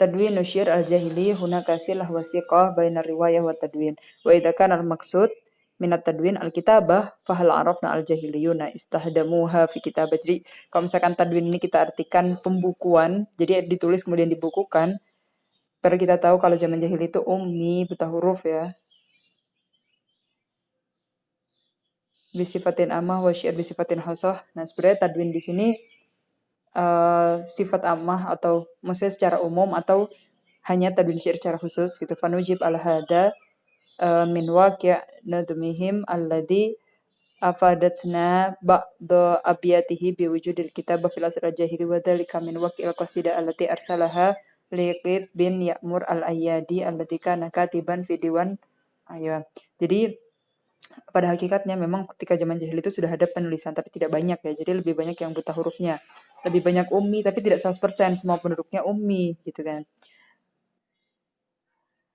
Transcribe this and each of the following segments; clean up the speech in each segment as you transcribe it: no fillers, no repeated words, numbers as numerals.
Tadwin syi'r al-jahili hunaka silah wasiqah baina riwayah wa tadwin. Wa idza kana al-maqsud minat tadwin al-kitabah fahal arafna al-jahiliyuna istahdamuha fi kitabah. Jadi kalau misalkan tadwin ini kita artikan pembukuan, jadi ditulis kemudian dibukukan. Karena kita tahu kalau zaman jahili itu ummi, buta huruf ya. Bisifatin amah wa syi'r bisifatin khasah. Nah, sebenarnya tadwin di sini sifat amah atau maksudnya secara umum atau hanya tadwin syair secara khusus gitu. Fanujib al hada min waqi' nadmihim alladhi afadatna ba'da abiyatihi biwujudil kitabah fil asr al-jahili wa dhalika min waqi'il qasida allati arsalaha liqid bin Ya'mur al-Ayyadi allati kana katiban fi diwan. Ayo. Jadi pada hakikatnya memang ketika zaman jahil itu sudah ada penulisan tapi tidak banyak ya. Jadi lebih banyak yang buta hurufnya. Lebih banyak ummi tapi tidak 100% semua penduduknya ummi gitu kan.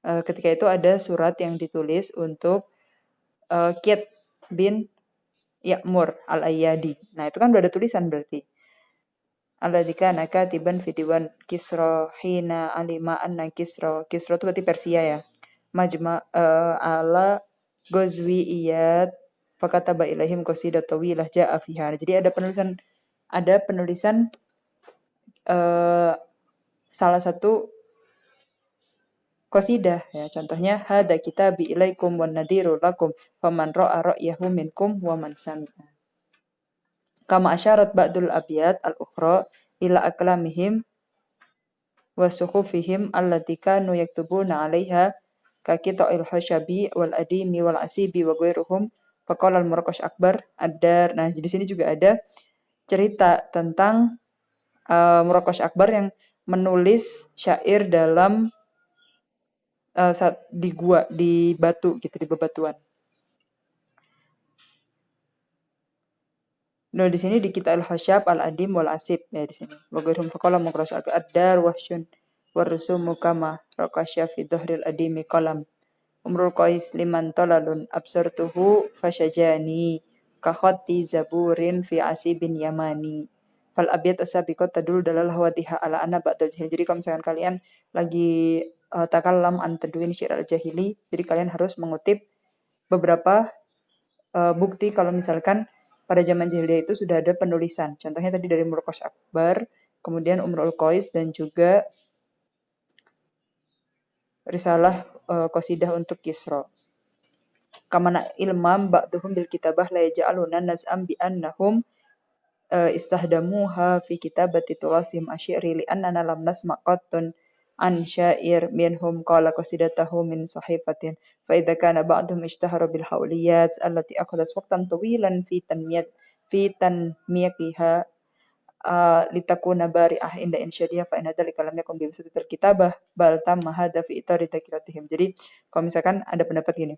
Ketika itu ada surat yang ditulis untuk Kit bin Ya'mur al-Ayyadi. Nah, itu kan udah ada tulisan berarti. Alladzi kana katiban fi diwan Kisra hina alima anna Kisra. Kisra itu berarti Persia ya. Majma ala Ghazwi Iyad fakataba ilaihim qasidah tawilah ja'a fiha. Jadi ada penulisan salah satu qasidah ya, contohnya hada kitabi ilaikum wan nadiru lakum faman ra'a ra'yahu minkum wa man sami'a. Kama asyarat ba'dul abiyat al-ukhra ila aklamihim wa sukhufihim allati kanu yaktubuna 'alaiha ka qita'il hasyabi wal adimi wal asibi wa ghairuhum faqala al-Muraqash Akbar ad-Dar. Nah, di sini juga ada cerita tentang Muraqash Akbar yang menulis syair dalam di gua, di batu gitu, di bebatuan. Nah, di sini di kita al-hasyab al-adim wal asib ya di sini. Wa ghairum faqala Muraqash ad-Dar wahsyun warusumu kama raqasya fi dhahril adimi qalam. Umrul qais liman talalun absartuhu fashajani ka khatti zaburin fi asibin yamani. Fal abiyat asabiqat tadul dalal hawadiha ala anna ba'dal jahil. Jadi kalau misalkan kalian lagi takallam an tadwin syair al-jahili, jadi kalian harus mengutip beberapa bukti kalau misalkan pada zaman jahiliyah itu sudah ada penulisan. Contohnya tadi dari Muraqash Akbar, kemudian Umrul Qais dan juga risalah qasidah untuk Kisra. Kamana ilmam ba'duhum bil kitabah la yaj'aluna naz'am bi annahum istahdamuha fi kitabati turasim asy'ari li annana lam nasma' qattun an syair minhum qala qasidatahu min sahifatin fa idza kana ba'dhum ishtahara bil hawliyat allati akhadhat waqtan tawilan fi tanmiqiha litakuna bari'ah inda insyadiha fa inna dzalika lam yakun bi wasatil kitabah bal tamma hadha fi itari takiratihim. Jadi kalau misalkan ada pendapat gini,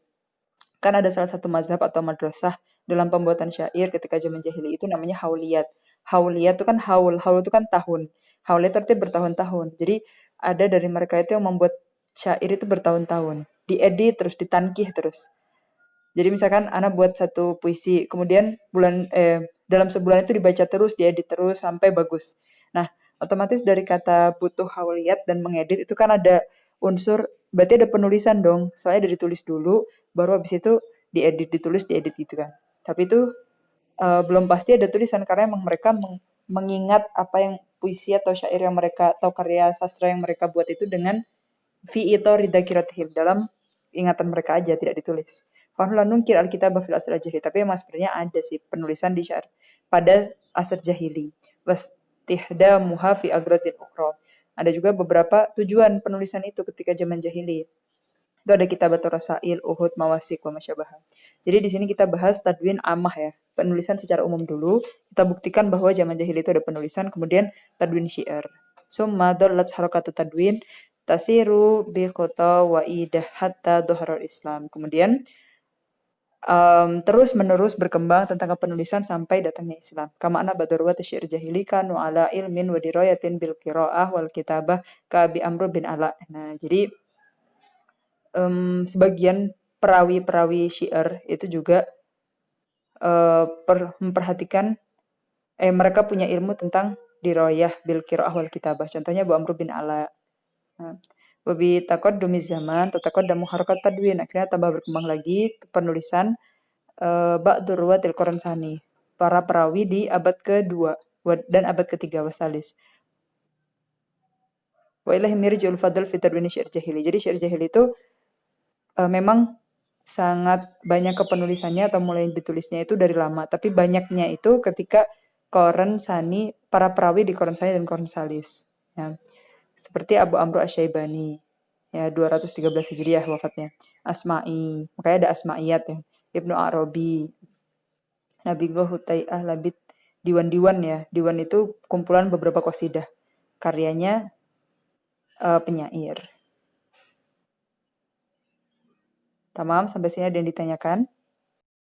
kan ada salah satu mazhab atau madrasah dalam pembuatan syair ketika zaman jahili itu namanya hauliyat. Hauliyat itu kan haul itu kan tahun. Hauliyat artinya bertahun-tahun. Jadi ada dari mereka itu yang membuat syair itu bertahun-tahun, diedit terus, ditankih terus. Jadi misalkan anak buat satu puisi, kemudian dalam sebulan itu dibaca terus, diedit terus sampai bagus. Nah, otomatis dari kata butuh hauliyat dan mengedit itu kan ada unsur, berarti ada penulisan dong. Soalnya dari tulis dulu, baru habis itu diedit, ditulis, diedit gitu kan. Tapi itu belum pasti ada tulisan karena emang mereka mengingat apa yang puisi atau syair yang mereka atau karya sastra yang mereka buat itu dengan fi itori dakiratihim, dalam ingatan mereka aja, tidak ditulis. Fahla nungkir alkitab fil asr jahili, tapi emang sebenarnya ada sih penulisan di syair pada asr jahili. Wastihdamuha fi agradin ukhra. Ada juga beberapa tujuan penulisan itu ketika zaman jahili. Itu ada kitabat rasail, uhud, mawasik, wa masyabaha. Jadi di sini kita bahas tadwin amah ya, penulisan secara umum dulu. Kita buktikan bahwa zaman jahili itu ada penulisan, kemudian tadwin syair. Summa dallat harakatu tadwin tasiru bi khata wa idah hatta dhuhrul Islam. Kemudian terus menerus berkembang tentang penulisan sampai datangnya Islam. Kama anna badarwa syair jahili kanu ala ilmin wa dirayatin bil qiraah wal kitabah ka bi Amr bin Ala. Nah, jadi sebagian perawi-perawi syair itu juga memperhatikan mereka punya ilmu tentang dirayah bil qiraah wal kitabah. Contohnya Bu Amr bin Ala. Wabi taqaddumi zaman tataqaddamu harakat tadwin, akhirnya tambah berkembang lagi penulisan ba'du ruwatil Quran Sani, para perawi di abad kedua dan abad ketiga wasalis. Wa ilahi mirji'ul fadl fi tadwini syair jahili. Jadi syair jahili itu memang sangat banyak kepenulisannya atau mulai ditulisnya itu dari lama, tapi banyaknya itu ketika Quran Sani, para perawi di Quran Sani dan Quran Salis. Ya. Seperti Abu Amr Asy-Syaibani, ya 213 Hijriah wafatnya. Asma'i, makanya ada Asma'iyat ya. Ibnu Arabi, Nabi Hutai'ah, Labid, diwan-diwan ya. Diwan itu kumpulan beberapa qasidah. Karyanya penyair. Tamam, sampai sini ada yang ditanyakan?